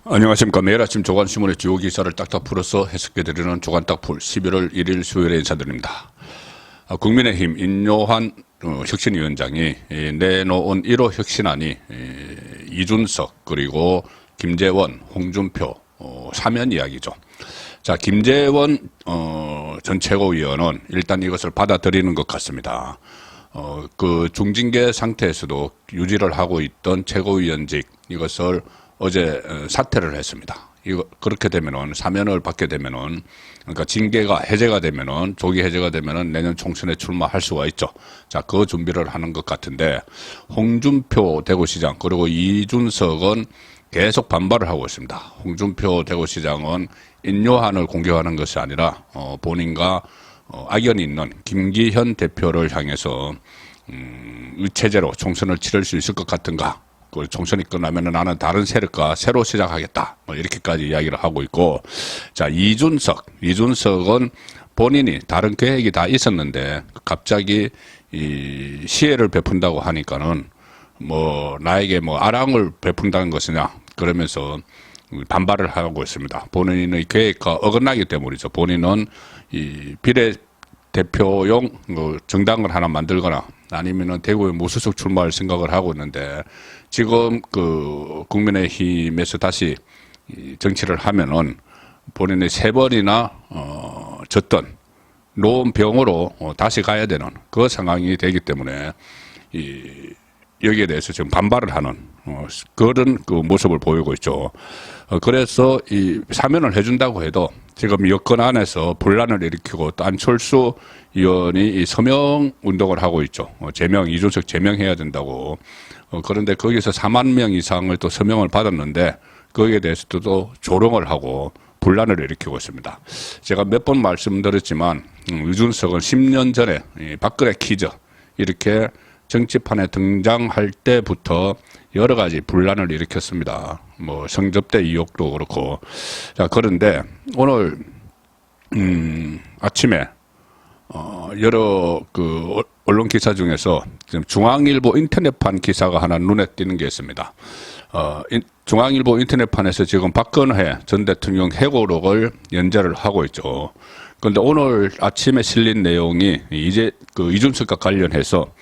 안녕하십니까. 매일 아침 조간신문의 주요 기사를 딱딱 풀어서 해석해드리는 조간딱풀 11월 1일 수요일에 인사드립니다. 국민의힘 인요한 혁신위원장이 내놓은 1호 혁신안이 이준석 그리고 김재원, 홍준표 사면 이야기죠. 자, 김재원 전 최고위원은 일단 이것을 받아들이는 것 같습니다. 그 중징계 상태에서도 유지를 하고 있던 최고위원직 이것을 어제 사퇴를 했습니다. 이거 그렇게 되면은 사면을 받게 되면은 그러니까 징계가 해제가 되면은 조기 해제가 되면은 내년 총선에 출마할 수가 있죠. 자, 그 준비를 하는 것 같은데 홍준표 대구시장 그리고 이준석은 계속 반발을 하고 있습니다. 홍준표 대구시장은 인요한을 공격하는 것이 아니라 본인과 악연이 있는 김기현 대표를 향해서 체제로 총선을 치를 수 있을 것 같은가? 총선이 끝나면 나는 다른 세력과 새로 시작하겠다. 이렇게까지 이야기를 하고 있고, 자, 이준석은 본인이 다른 계획이 다 있었는데 갑자기 이 시혜를 베푼다고 하니까는 나에게 아랑을 베푼다는 것이냐 그러면서 반발을 하고 있습니다. 본인의 계획과 어긋나기 때문이죠. 본인은 이 비례대표용 정당을 하나 만들거나 아니면은 대구에 무소속 출마할 생각을 하고 있는데 지금 그 국민의힘에서 다시 정치를 하면은 본인의 세 번이나 졌던 노원병으로 다시 가야 되는 그 상황이 되기 때문에 여기에 대해서 지금 반발을 하는 그런 그 모습을 보이고 있죠. 그래서 이 사면을 해준다고 해도 지금 여권 안에서 분란을 일으키고 또 안철수 의원이 이 서명 운동을 하고 있죠. 이준석 제명해야 된다고. 그런데 거기서 4만 명 이상을 또 서명을 받았는데 거기에 대해서도 또 조롱을 하고 분란을 일으키고 있습니다. 제가 몇 번 말씀드렸지만 이준석은 10년 전에 박근혜 퀴즈 이렇게 정치판에 등장할 때부터 여러 가지 분란을 일으켰습니다. 성접대 의혹도 그렇고. 자, 그런데 오늘 아침에 여러 그 언론 기사 중에서 지금 중앙일보 인터넷판 기사가 하나 눈에 띄는 게 있습니다. 중앙일보 인터넷판에서 지금 박근혜 전 대통령 회고록을 연재를 하고 있죠. 그런데 오늘 아침에 실린 내용이 이제 그 이준석과 관련해서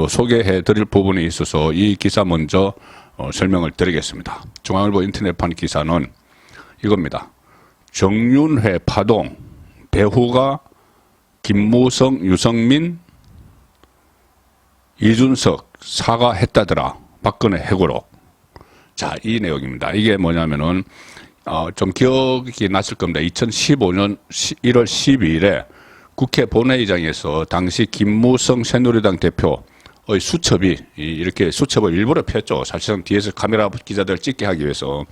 소개해 드릴 부분이 있어서 이 기사 먼저 설명을 드리겠습니다. 중앙일보 인터넷판 기사는 이겁니다. 정윤회 파동, 배후가 김무성, 유성민, 이준석 사과했다더라. 박근혜 회고록. 자, 이 내용입니다. 이게 뭐냐면은 좀 기억이 났을 겁니다. 2015년 1월 12일에 국회 본회의장에서 당시 김무성 새누리당 대표의 수첩이 이렇게 수첩을 일부러 폈죠. 사실상 뒤에서 카메라 기자들 찍게 하기 위해서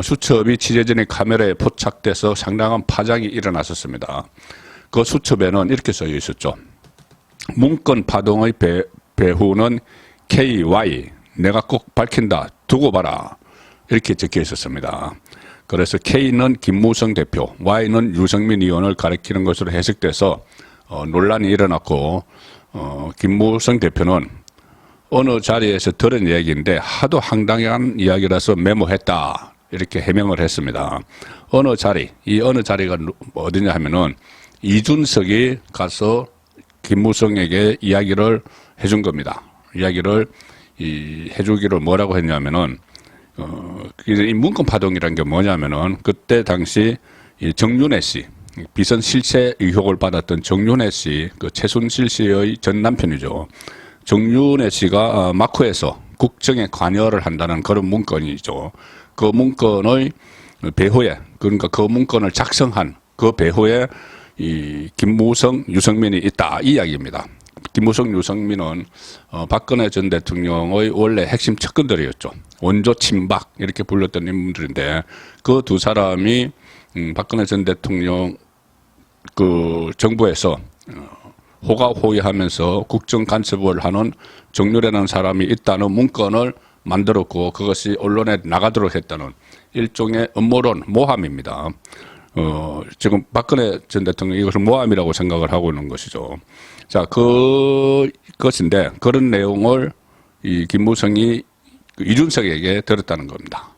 수첩이 취재진의 카메라에 포착돼서 상당한 파장이 일어났었습니다. 그 수첩에는 이렇게 써 있었죠. 문건 파동의 배후는 KY, 내가 꼭 밝힌다, 두고 봐라. 이렇게 적혀 있었습니다. 그래서 K는 김무성 대표, Y는 유승민 의원을 가리키는 것으로 해석돼서 논란이 일어났고 김무성 대표는 어느 자리에서 들은 이야기인데 하도 황당한 이야기라서 메모했다. 이렇게 해명을 했습니다. 어느 자리가 어디냐 하면은 이준석이 가서 김무성에게 이야기를 해준 겁니다. 이야기를 해주기를 뭐라고 했냐면은 이 문건 파동이라는 게 뭐냐면은 그때 당시 정윤회 씨 비선 실세 의혹을 받았던 정윤회 씨, 그 최순실 씨의 전 남편이죠. 정윤회 씨가 마쿠에서 국정에 관여를 한다는 그런 문건이죠. 그 문건의 배후에 그러니까 그 문건을 작성한 그 배후에 이 김무성, 유승민이 있다 이 이야기입니다. 김무성, 유승민은 박근혜 전 대통령의 원래 핵심 측근들이었죠. 원조 친박 이렇게 불렸던 인물들인데 그 두 사람이 박근혜 전 대통령 그 정부에서 호가호위하면서 국정 간섭을 하는 정유라는 사람이 있다는 문건을 만들었고 그것이 언론에 나가도록 했다는 일종의 음모론 모함입니다. 지금 박근혜 전 대통령이 이것을 모함이라고 생각을 하고 있는 것이죠. 자, 그것인데 그런 내용을 이 김무성이 이준석에게 들었다는 겁니다.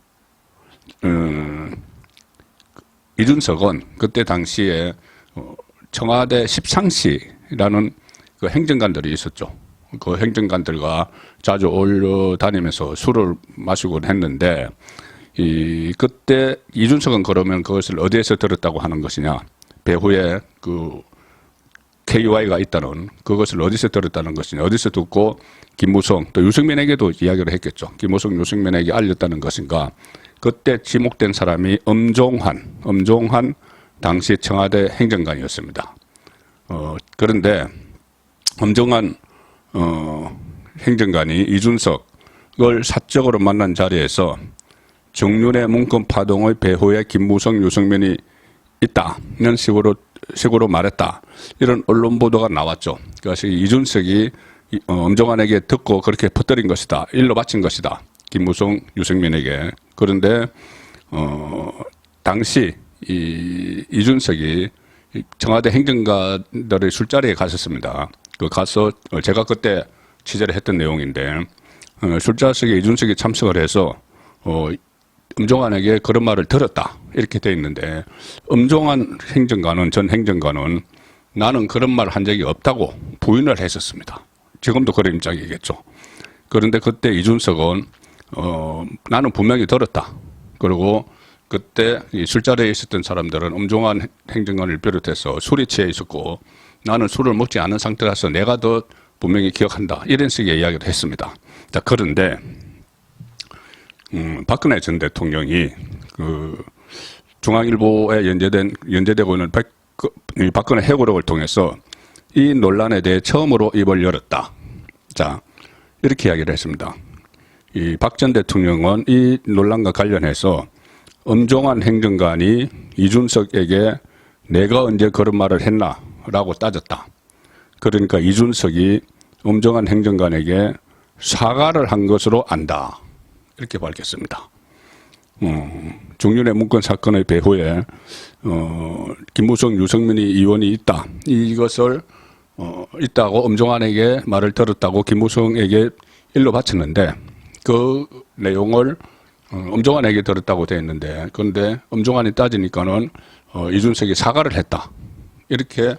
이준석은 그때 당시에 청와대 십상시라는 그 행정관들이 있었죠. 그 행정관들과 자주 어울려 다니면서 술을 마시곤 했는데, 그때 이준석은 그러면 그것을 어디에서 들었다고 하는 것이냐. 배후에 그 KY가 있다는 그것을 어디서 들었다는 것이냐. 어디서 듣고 김무성 또 유승민에게도 이야기를 했겠죠. 김무성 유승민에게 알렸다는 것인가. 그때 지목된 사람이 엄종한 당시 청와대 행정관이었습니다. 그런데 엄종한 행정관이 이준석을 사적으로 만난 자리에서 정윤의 문건 파동의 배후에 김무성, 유승민이 있다는 식으로 말했다. 이런 언론 보도가 나왔죠. 그것이 이준석이 엄종한에게 듣고 그렇게 퍼뜨린 것이다. 일로 바친 것이다. 김무성, 유승민에게. 그런데 당시 이준석이 청와대 행정관들의 술자리에 갔었습니다. 가서 제가 그때 취재를 했던 내용인데 술자석에 이준석이 참석을 해서 엄종한에게 그런 말을 들었다 이렇게 돼 있는데, 엄종한 전 행정관은 나는 그런 말 한 적이 없다고 부인을 했었습니다. 지금도 그런 입장이겠죠. 그런데 그때 이준석은 나는 분명히 들었다. 그리고 그때 이 술자리에 있었던 사람들은 엄종한 행정관을 비롯해서 술이 취해 있었고 나는 술을 먹지 않은 상태라서 내가 더 분명히 기억한다. 이런 식의 이야기를 했습니다. 자, 그런데 박근혜 전 대통령이 그 중앙일보에 연재되고 있는 박근혜 해고록을 통해서 이 논란에 대해 처음으로 입을 열었다. 자, 이렇게 이야기를 했습니다. 이 박 전 대통령은 이 논란과 관련해서 엄종한 행정관이 이준석에게 내가 언제 그런 말을 했나 라고 따졌다. 그러니까 이준석이 엄종한 행정관에게 사과를 한 것으로 안다. 이렇게 밝혔습니다. 정윤의 문건 사건의 배후에 김무성, 유승민이 의원이 있다. 이것을 있다고 엄종한에게 말을 들었다고 김무성에게 일로 바쳤는데 그 내용을 엄종한에게 들었다고 되어 있는데, 그런데 엄종한이 따지니까는 이준석이 사과를 했다. 이렇게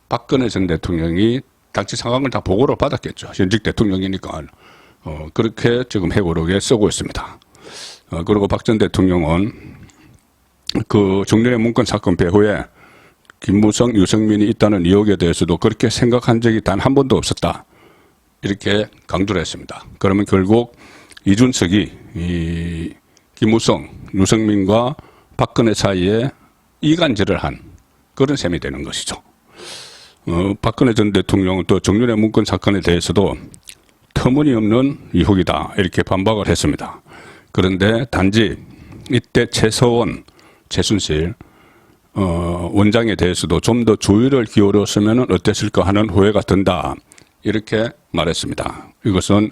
박근혜 전 대통령이 당시 상황을 다 보고를 받았겠죠. 현직 대통령이니까. 그렇게 지금 해고록에 쓰고 있습니다. 그리고 박 전 대통령은 그 정윤의 문건 사건 배후에 김무성, 유승민이 있다는 의혹에 대해서도 그렇게 생각한 적이 단 한 번도 없었다. 이렇게 강조를 했습니다. 그러면 결국 이준석이 김무성, 유승민과 박근혜 사이에 이간질을 한 그런 셈이 되는 것이죠. 박근혜 전 대통령은 또 정윤의 문건 사건에 대해서도 터무니없는 의혹이다 이렇게 반박을 했습니다. 그런데 단지 이때 최순실 원장에 대해서도 좀 더 주의를 기울였으면 어땠을까 하는 후회가 든다 이렇게 말했습니다. 이것은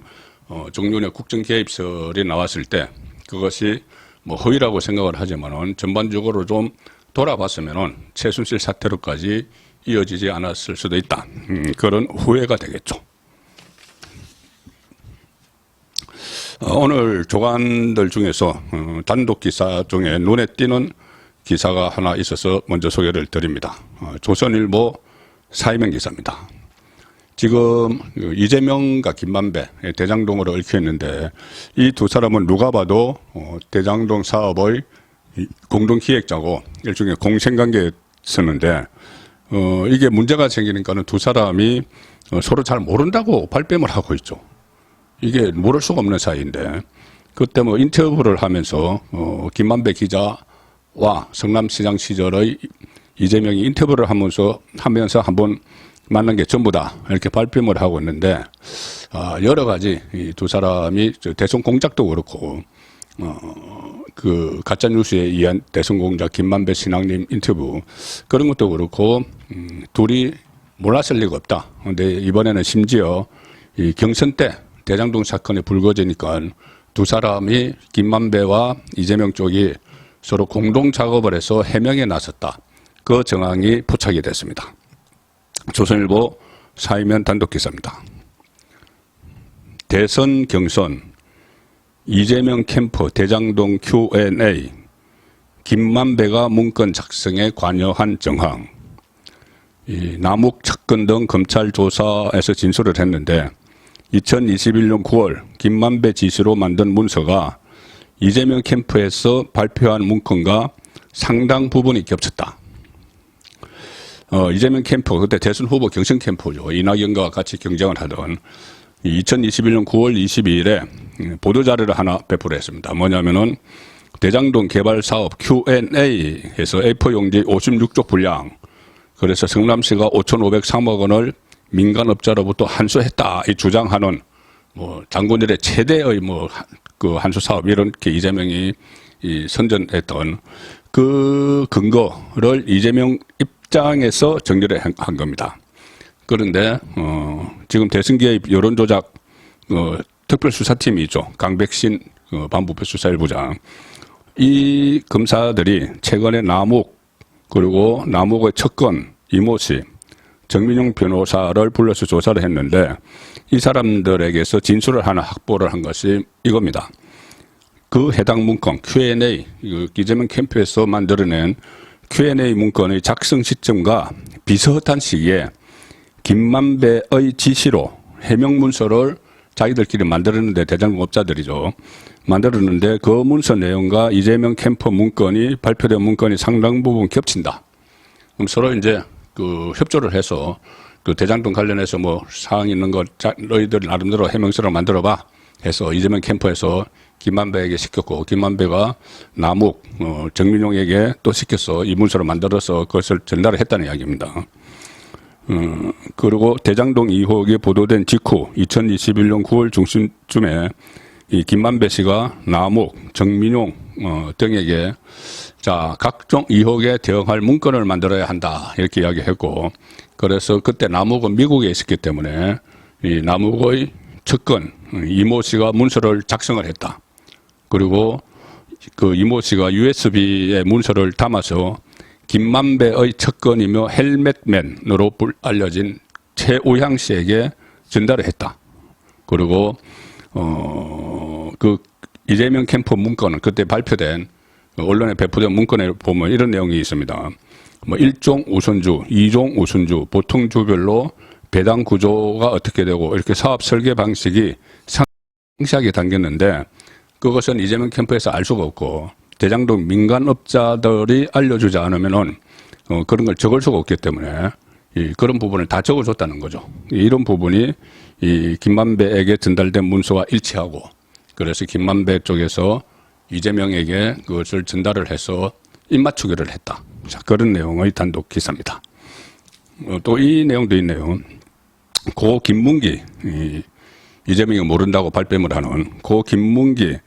정윤의 국정개입설이 나왔을 때 그것이 뭐 허위라고 생각을 하지만은 전반적으로 좀 돌아봤으면은 최순실 사태로까지 이어지지 않았을 수도 있다. 그런 후회가 되겠죠. 오늘 조간들 중에서 단독 기사 중에 눈에 띄는 기사가 하나 있어서 먼저 소개를 드립니다. 조선일보 사이명 기사입니다. 지금 이재명과 김만배 대장동으로 얽혀 있는데 이 두 사람은 누가 봐도 대장동 사업의 공동기획자고 일종의 공생관계였었는데 이게 문제가 생기니까는 두 사람이 서로 잘 모른다고 발뺌을 하고 있죠. 이게 모를 수가 없는 사이인데 그때 뭐 인터뷰를 하면서 김만배 기자와 성남시장 시절의 이재명이 인터뷰를 하면서 한번 만난 게 전부다 이렇게 발뺌을 하고 있는데 여러 가지 이 두 사람이 대선 공작도 그렇고 그 가짜 뉴스에 의한 대선 공작 김만배 신앙님 인터뷰 그런 것도 그렇고 둘이 몰랐을 리가 없다. 근데 이번에는 심지어 이 경선 때 대장동 사건이 불거지니까 두 사람이 김만배와 이재명 쪽이 서로 공동 작업을 해서 해명에 나섰다. 그 정황이 포착이 됐습니다. 조선일보 사이면 단독 기사입니다. 대선 경선 이재명 캠프 대장동 Q&A 김만배가 문건 작성에 관여한 정황, 이 남욱 측근 등 검찰 조사에서 진술을 했는데 2021년 9월 김만배 지시로 만든 문서가 이재명 캠프에서 발표한 문건과 상당 부분이 겹쳤다. 이재명 캠프, 그때 대선 후보 경선 캠프죠. 이낙연과 같이 경쟁을 하던 2021년 9월 22일에 보도자료를 하나 배포를 했습니다. 뭐냐면은 대장동 개발 사업 Q&A에서 A4 용지 56쪽 분량, 그래서 성남시가 5,503억 원을 민간업자로부터 환수했다 이 주장하는 뭐 장군들의 최대의 뭐 그 환수 사업 이렇게 이재명이 선전했던 그 근거를 이재명 입장에서 정리를 한 겁니다. 그런데 지금 대선 개입 여론 조작 특별수사팀이 있죠. 강백신 반부패 수사일부장. 이 검사들이 최근에 남욱 그리고 남욱의 측근 이모 씨, 정민용 변호사를 불러서 조사를 했는데 이 사람들에게서 진술을 하나 확보를 한 것이 이겁니다. 그 해당 문건 Q&A, 이재명 캠프에서 만들어낸 Q&A 문건의 작성 시점과 비슷한 시기에 김만배의 지시로 해명 문서를 자기들끼리 만들었는데 대장동업자들이죠. 만들었는데 그 문서 내용과 이재명 캠프 문건이 발표된 문건이 상당 부분 겹친다. 그럼 서로 이제 그 협조를 해서 그 대장동 관련해서 뭐 사항 있는 거 너희들 나름대로 해명서를 만들어봐 해서 이재명 캠프에서 김만배에게 시켰고 김만배가 남욱 정민용에게 또 시켜서 이 문서를 만들어서 그것을 전달을 했다는 이야기입니다. 그리고 대장동 의혹이 보도된 직후 2021년 9월 중순쯤에 이 김만배 씨가 남욱, 정민용 등에게 자 각종 의혹에 대응할 문건을 만들어야 한다 이렇게 이야기했고, 그래서 그때 남욱은 미국에 있었기 때문에 이 남욱의 측근 이모 씨가 문서를 작성을 했다. 그리고 그 이모 씨가 USB에 문서를 담아서 김만배의 측근이며 헬멧맨으로 알려진 최우향 씨에게 전달을 했다. 그리고 그 이재명 캠프 문건은 그때 발표된 언론에 배포된 문건에 보면 이런 내용이 있습니다. 뭐 1종 우선주, 2종 우선주, 보통주별로 배당 구조가 어떻게 되고 이렇게 사업 설계 방식이 상세하게 담겼는데 그것은 이재명 캠프에서 알 수가 없고 대장동 민간업자들이 알려주지 않으면은 그런 걸 적을 수가 없기 때문에 그런 부분을 다 적어줬다는 거죠. 이런 부분이 이 김만배에게 전달된 문서와 일치하고, 그래서 김만배 쪽에서 이재명에게 그것을 전달을 해서 입맞추기를 했다. 자, 그런 내용의 단독 기사입니다. 또 이 내용도 있네요. 고 김문기, 이재명이 모른다고 발뺌을 하는 고 김문기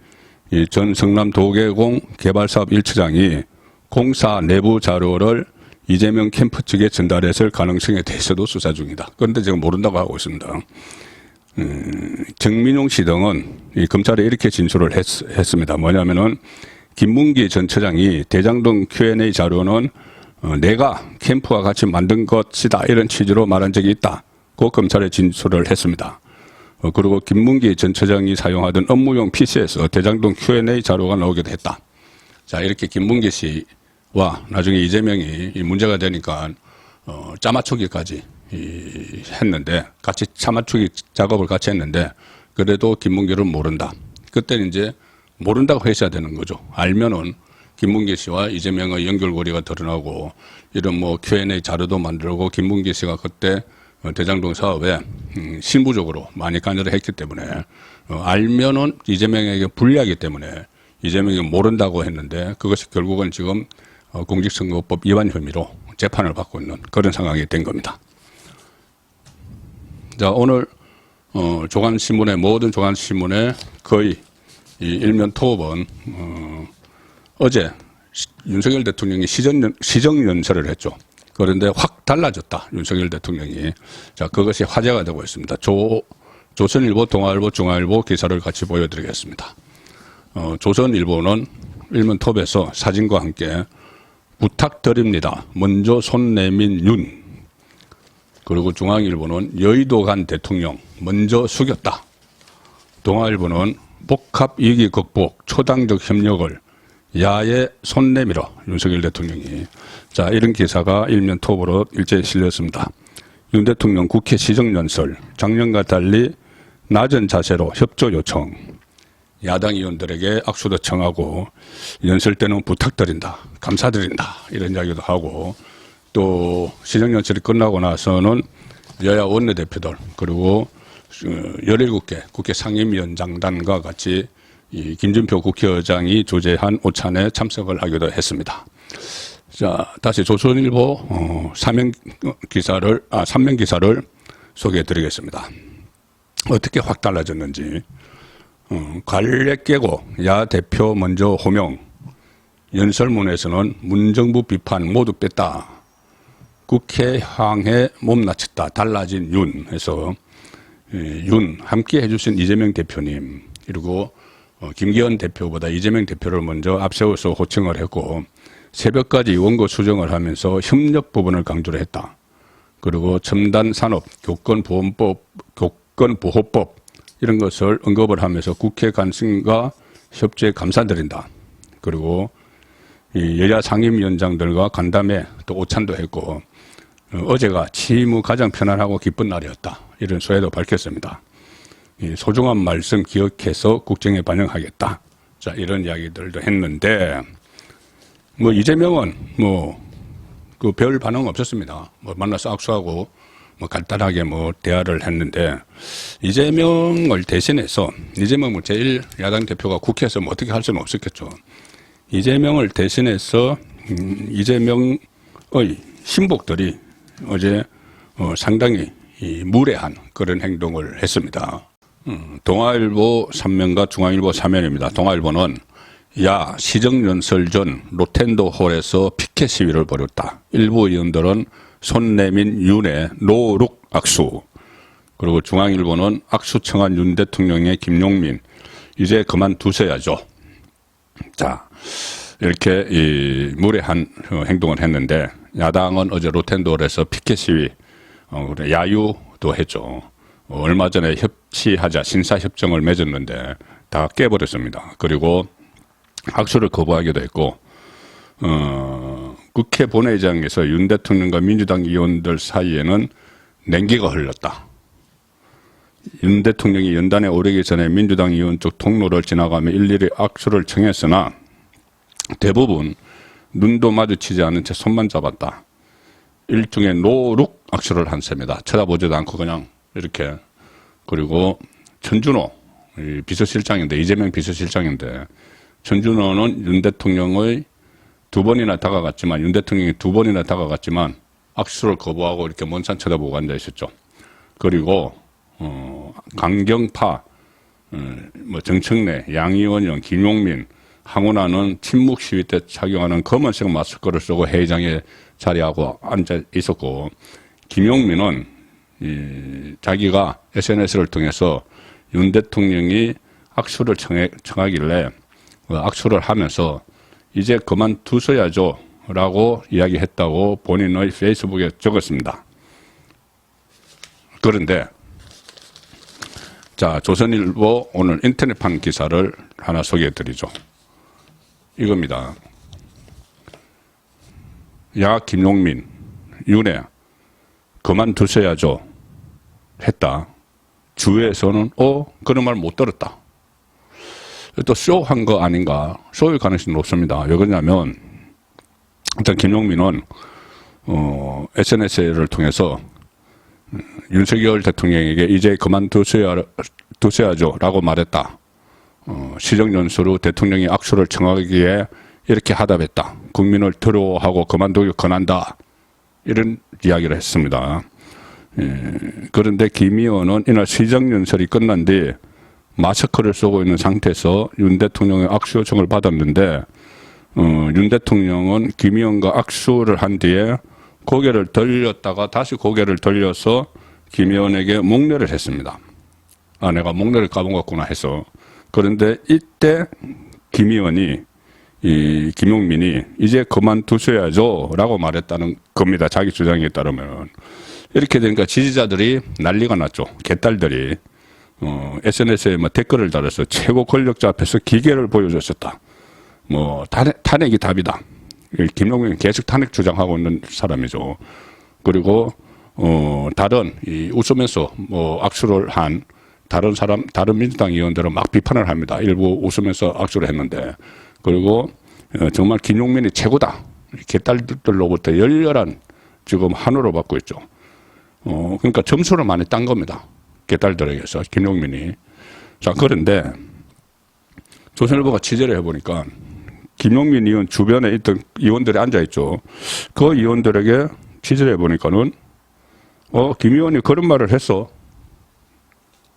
전 성남 도계공 개발사업 1처장이 공사 내부 자료를 이재명 캠프 측에 전달했을 가능성에 대해서도 수사 중이다. 그런데 지금 모른다고 하고 있습니다. 정민용 씨 등은 이 검찰에 이렇게 진술을 했습니다. 뭐냐면은 김문기 전 처장이 대장동 Q&A 자료는 내가 캠프와 같이 만든 것이다 이런 취지로 말한 적이 있다. 그 검찰에 진술을 했습니다. 그리고 김문기 전 처장이 사용하던 업무용 PC에서 대장동 Q&A 자료가 나오기도 했다. 자, 이렇게 김문기 씨와 나중에 이재명이 이 문제가 되니까 짜맞추기까지 했는데 같이 짜맞추기 작업을 같이 했는데 그래도 김문기를 모른다. 그때는 이제 모른다고 했어야 되는 거죠. 알면은 김문기 씨와 이재명의 연결고리가 드러나고 이런 뭐 Q&A 자료도 만들고 김문기 씨가 그때 대장동 사업에 실무적으로 많이 관여를 했기 때문에 알면은 이재명에게 불리하기 때문에 이재명이 모른다고 했는데 그것이 결국은 지금 공직선거법 위반 혐의로 재판을 받고 있는 그런 상황이 된 겁니다. 자, 오늘 조간신문의 모든 조간신문의 거의 이 일면 토업은 어제 윤석열 대통령이 시정연설을 했죠. 그런데 확 달라졌다. 윤석열 대통령이. 자, 그것이 화제가 되고 있습니다. 조선일보, 동아일보, 중앙일보 기사를 같이 보여드리겠습니다. 조선일보는 일면 톱에서 사진과 함께 부탁드립니다. 먼저 손 내민 윤. 그리고 중앙일보는 여의도 간 대통령 먼저 숙였다. 동아일보는 복합 위기 극복 초당적 협력을 야의 손 내밀어 윤석열 대통령이. 자, 이런 기사가 일면 톱으로 일제히 실렸습니다. 윤 대통령 국회 시정연설, 작년과 달리 낮은 자세로 협조 요청, 야당 의원들에게 악수도 청하고 연설 때는 부탁드린다, 감사드린다 이런 이야기도 하고, 또 시정연설이 끝나고 나서는 여야 원내대표들 그리고 17개 국회 상임위원장단과 같이 이 김진표 국회의장이 주재한 오찬에 참석을 하기도 했습니다. 자, 다시 조선일보 삼면 기사를 소개해 드리겠습니다. 어떻게 확 달라졌는지. 관례 깨고 야 대표 먼저 호명, 연설문에서는 문정부 비판 모두 뺐다. 국회 향해 몸나쳤다. 달라진 윤 해서 윤 함께 해주신 이재명 대표님, 그리고 김기현 대표보다 이재명 대표를 먼저 앞세워서 호칭을 했고, 새벽까지 원고 수정을 하면서 협력 부분을 강조를 했다. 그리고 첨단 산업, 교권보호법 이런 것을 언급을 하면서 국회 관심과 협조에 감사드린다. 그리고 이 여야 상임위원장들과 간담회 또 오찬도 했고, 어제가 취임 후 가장 편안하고 기쁜 날이었다. 이런 소회도 밝혔습니다. 이 소중한 말씀 기억해서 국정에 반영하겠다. 자, 이런 이야기들도 했는데, 뭐 이재명은 그 별 반응 없었습니다. 만나서 악수하고 간단하게 대화를 했는데, 이재명을 대신해서, 이재명은 제일 야당 대표가 국회에서 어떻게 할 수는 없었겠죠. 이재명을 대신해서 이재명의 신복들이 어제 상당히 무례한 그런 행동을 했습니다. 동아일보 3면과 중앙일보 3면입니다. 동아일보는 야 시정연설 전 로텐도 홀에서 피켓 시위를 벌였다. 일부 의원들은 손 내민 윤의 노룩 악수. 그리고 중앙일보는 악수 청한 윤 대통령의 김용민 이제 그만두셔야죠. 자, 이렇게 무례한 행동을 했는데, 야당은 어제 로텐도홀에서 피켓 시위, 야유도 했죠. 얼마 전에 협치하자 신사협정을 맺었는데 다 깨버렸습니다. 그리고 악수를 거부하기도 했고, 국회 본회의장에서 윤 대통령과 민주당 의원들 사이에는 냉기가 흘렀다. 윤 대통령이 연단에 오르기 전에 민주당 의원 쪽 통로를 지나가며 일일이 악수를 청했으나 대부분 눈도 마주치지 않은 채 손만 잡았다. 일종의 노룩 악수를 한 셈이다. 쳐다보지도 않고 그냥 이렇게. 그리고 전준호 비서실장인데, 이재명 비서실장인데, 전준호는 윤 대통령의 윤 대통령이 두 번이나 다가갔지만 악수를 거부하고 이렇게 먼 산 쳐다보고 앉아 있었죠. 그리고 강경파, 정청래, 양이원영, 김용민, 황운하는 침묵 시위 때 착용하는 검은색 마스크를 쓰고 회의장에 자리하고 앉아 있었고, 김용민은 자기가 SNS를 통해서 윤 대통령이 악수를 청하길래 악수를 하면서 이제 그만두셔야죠 라고 이야기했다고 본인의 페이스북에 적었습니다. 그런데 자, 조선일보 오늘 인터넷판 기사를 하나 소개해 드리죠. 이겁니다. 야 김용민, 윤회 그만두셔야죠 했다. 주위에서는 그런 말 못 들었다. 또 쇼한 거 아닌가. 쇼일 가능성이 높습니다. 왜 그러냐면 일단 김용민은 SNS를 통해서 윤석열 대통령에게 이제 그만두셔야죠 라고 말했다. 시정연설 후 대통령이 악수를 청하기에 이렇게 하답했다. 국민을 두려워하고 그만두기 권한다. 이런 이야기를 했습니다. 그런데 김 의원은 이날 시정연설이 끝난 뒤 마스크를 쓰고 있는 상태에서 윤 대통령의 악수 요청을 받았는데, 윤 대통령은 김 의원과 악수를 한 뒤에 고개를 돌렸다가 다시 고개를 돌려서 김 의원에게 목례를 했습니다. 내가 목례를 까먹었구나 해서. 그런데 이때 김 의원이 김용민이 이제 그만두셔야죠 라고 말했다는 겁니다. 자기 주장에 따르면. 이렇게 되니까 지지자들이 난리가 났죠. 개딸들이 SNS에 댓글을 달아서 최고 권력자 앞에서 기계를 보여줬었다. 뭐 탄핵이 답이다. 김용민은 계속 탄핵 주장하고 있는 사람이죠. 그리고 다른 웃으면서 뭐 악수를 한 다른 민주당 의원들은 막 비판을 합니다. 일부 웃으면서 악수를 했는데, 그리고 정말 김용민이 최고다. 개딸들로부터 열렬한 지금 환호를 받고 있죠. 그러니까 점수를 많이 딴 겁니다. 개딸들에게서 김용민이. 자, 그런데 조선일보가 취재를 해보니까 김용민 의원 주변에 있던 의원들이 앉아있죠. 그 의원들에게 취재를 해보니까는 김 의원이 그런 말을 했어.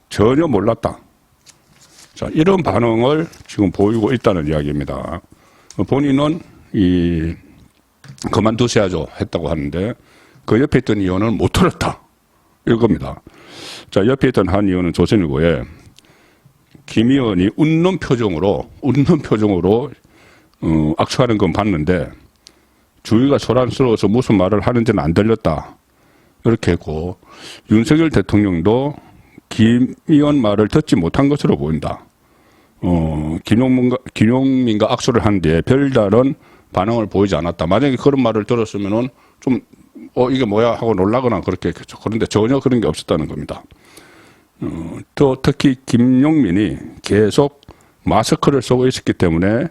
전혀 몰랐다. 자, 이런 반응을 지금 보이고 있다는 이야기입니다. 본인은 그만두셔야죠 했다고 하는데 그 옆에 있던 의원은 못 들었다. 이겁니다. 자, 옆에 있던 한 의원은 조선일보에 김 의원이 웃는 표정으로 악수하는 건 봤는데 주위가 소란스러워서 무슨 말을 하는지는 안 들렸다. 이렇게 했고, 윤석열 대통령도 김 의원 말을 듣지 못한 것으로 보인다. 김용민과 악수를 한 뒤에 별다른 반응을 보이지 않았다. 만약에 그런 말을 들었으면은 좀 이게 뭐야 하고 놀라거나 그렇게 했겠죠. 그런데 전혀 그런 게 없었다는 겁니다. 또 특히 김용민이 계속 마스크를 쓰고 있었기 때문에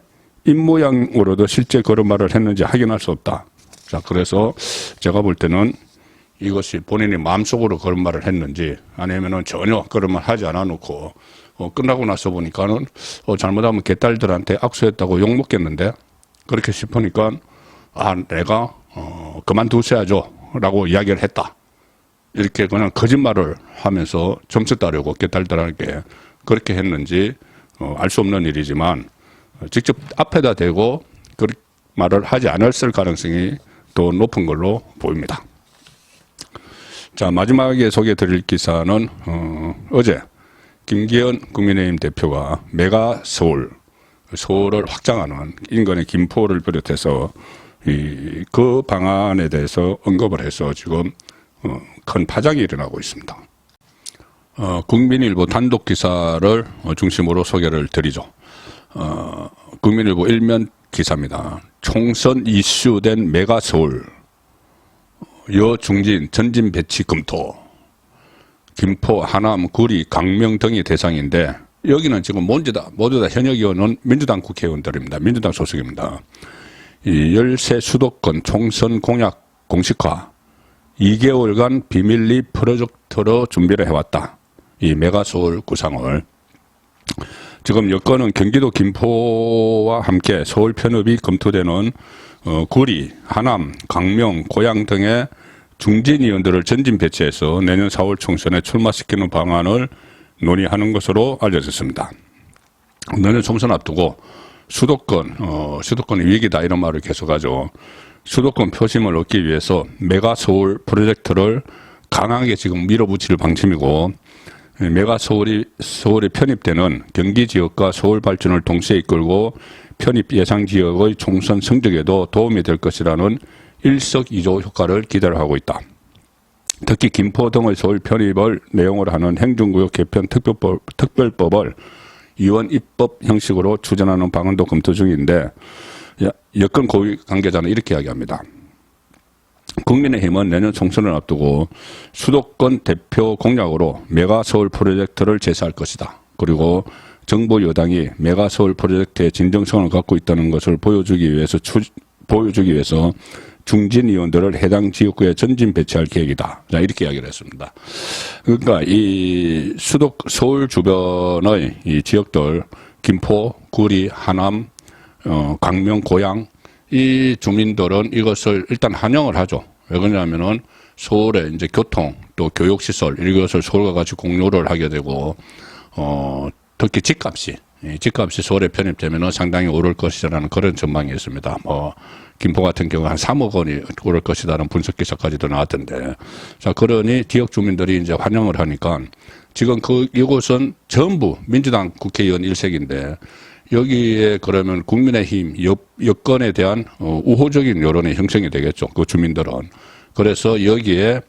입모양으로도 실제 그런 말을 했는지 확인할 수 없다. 자, 그래서 제가 볼 때는 이것이 본인이 마음속으로 그런 말을 했는지 아니면은 전혀 그런 말 하지 않아 놓고 끝나고 나서 보니까는 잘못하면 개딸들한테 악수했다고 욕 먹겠는데 그렇게 싶으니까 내가 그만두셔야죠 라고 이야기를 했다. 이렇게 그냥 거짓말을 하면서 점수 따려고 개딸들에게 그렇게 했는지 알 수 없는 일이지만 직접 앞에다 대고 그런 말을 하지 않았을 가능성이 더 높은 걸로 보입니다. 자, 마지막에 소개해드릴 기사는 어제 김기현 국민의힘 대표가 메가 서울을 확장하는 인근의 김포를 비롯해서 그 방안에 대해서 언급을 해서 지금 큰 파장이 일어나고 있습니다. 국민일보 단독 기사를 중심으로 소개를 드리죠. 국민일보 일면 기사입니다. 총선 이슈된 메가서울 여중진 전진 배치 검토 김포 하남 구리 강명 등이 대상인데 여기는 지금 모두 다 현역 의원은 민주당 국회의원들입니다. 민주당 소속입니다. 이 열세 수도권 총선 공약 공식화 2개월간 비밀리 프로젝트로 준비를 해왔다. 이 메가서울 구상을. 지금 여건은 경기도 김포와 함께 서울 편입이 검토되는 구리, 하남, 강명, 고양 등의 중진 의원들을 전진 배치해서 내년 4월 총선에 출마시키는 방안을 논의하는 것으로 알려졌습니다. 내년 총선 앞두고 수도권이 위기다 이런 말을 계속하죠. 수도권 표심을 얻기 위해서 메가서울 프로젝트를 강하게 지금 밀어붙일 방침이고 메가서울에 편입되는 경기 지역과 서울 발전을 동시에 이끌고 편입 예상 지역의 총선 성적에도 도움이 될 것이라는 일석이조 효과를 기대하고 있다. 특히 김포 등의 서울 편입을 내용으로 하는 행정구역 개편 특별법을 의원 입법 형식으로 추진하는 방안도 검토 중인데 여권 고위 관계자는 이렇게 이야기합니다. 국민의힘은 내년 총선을 앞두고 수도권 대표 공약으로 메가서울 프로젝트를 제시할 것이다. 그리고 정부 여당이 메가서울 프로젝트의 진정성을 갖고 있다는 것을 보여주기 위해서 중진 의원들을 해당 지역구에 전진 배치할 계획이다. 자, 이렇게 이야기를 했습니다. 그러니까 이 서울 주변의 이 지역들, 김포, 구리, 하남, 강명, 고양, 이 주민들은 이것을 일단 환영을 하죠. 왜 그러냐면은 서울의 이제 교통, 또 교육시설, 이것을 서울과 같이 공유를 하게 되고, 특히 집값이 서울에 편입되면은 상당히 오를 것이라는 그런 전망이 있습니다. 김포 같은 경우 한 3억 원이 오를 것이라는 분석 기사까지도 나왔던데. 자, 그러니 지역 주민들이 이제 환영을 하니까 지금 이곳은 전부 민주당 국회의원 일색인데 여기에 그러면 국민의힘 여건에 대한 우호적인 여론이 형성이 되겠죠. 그 주민들은. 그래서 여기에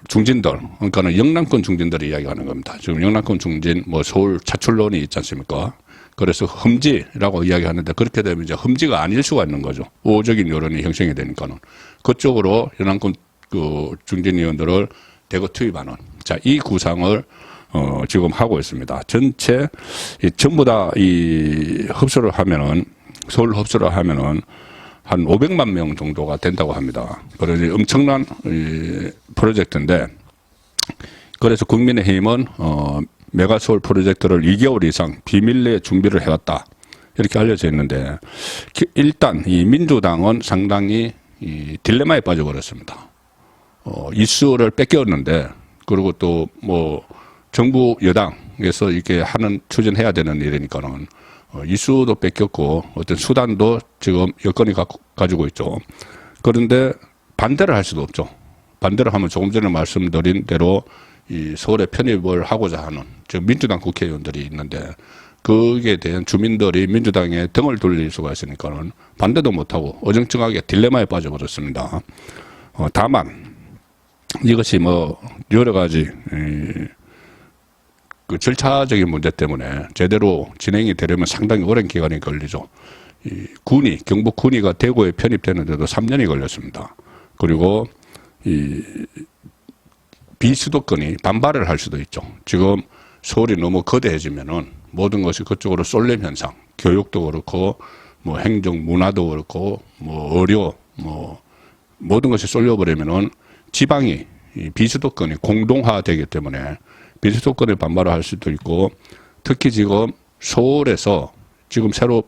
중진들, 그러니까는 영남권 중진들이 이야기하는 겁니다. 지금 영남권 중진, 서울 차출론이 있지 않습니까? 그래서 험지라고 이야기하는데 그렇게 되면 이제 험지가 아닐 수가 있는 거죠. 우호적인 여론이 형성이 되니까는 그쪽으로 연합군 그 중진 의원들을 대거 투입하는 자, 이 구상을 지금 하고 있습니다. 전체 전부 다 이 흡수를 하면은 서울 흡수를 하면은 한 500만 명 정도가 된다고 합니다. 그래서 엄청난 프로젝트인데 그래서 국민의힘은 메가서울 프로젝트를 2개월 이상 비밀리에 준비를 해왔다. 이렇게 알려져 있는데 일단 이 민주당은 상당히 이 딜레마에 빠져버렸습니다. 이수를 뺏겼는데 그리고 또 뭐 정부 여당에서 이렇게 하는 추진해야 되는 일이니까는 이수도 뺏겼고 어떤 수단도 지금 여건이 가지고 있죠. 그런데 반대를 할 수도 없죠. 반대를 하면 조금 전에 말씀드린 대로 이 서울에 편입을 하고자 하는 지금 민주당 국회의원들이 있는데 거기에 대한 주민들이 민주당에 등을 돌릴 수가 있으니까는 반대도 못하고 어정쩡하게 딜레마에 빠져버렸습니다. 다만 이것이 뭐 여러 가지 그 절차적인 문제 때문에 제대로 진행이 되려면 상당히 오랜 기간이 걸리죠. 이 군이 경북 군의가 대구에 편입되는데도 3년이 걸렸습니다. 그리고 이 비수도권이 반발을 할 수도 있죠. 지금 서울이 너무 거대해지면은 모든 것이 그쪽으로 쏠림 현상, 교육도 그렇고 뭐 행정 문화도 그렇고 뭐 의료 뭐 모든 것이 쏠려버리면은 지방이 이 비수도권이 공동화되기 때문에 비수도권에 반발을 할 수도 있고 특히 지금 서울에서 지금 새로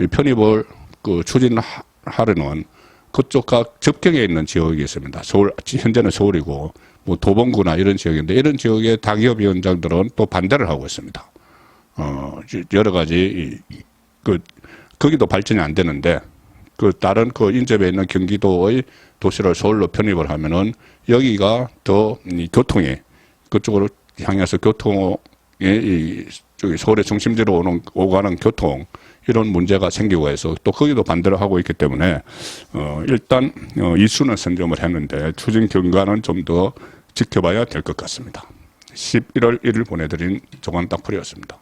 편입을 그 추진하려는 그쪽과 접경에 있는 지역이 있습니다. 서울, 현재는 서울이고 뭐 도봉구나 이런 지역인데 이런 지역의 다기업위원장들은 또 반대를 하고 있습니다. 여러 가지 거기도 발전이 안 되는데 그 다른 그 인접에 있는 경기도의 도시를 서울로 편입을 하면은 여기가 더 이 교통이 그쪽으로 향해서 교통의 저기 서울의 중심지로 오고 가는 교통 이런 문제가 생기고 해서 또 거기도 반대를 하고 있기 때문에 일단 이수는 선점을 했는데 추진 경과는 좀 더 지켜봐야 될 것 같습니다. 11월 1일 보내드린 조간 딱풀이었습니다.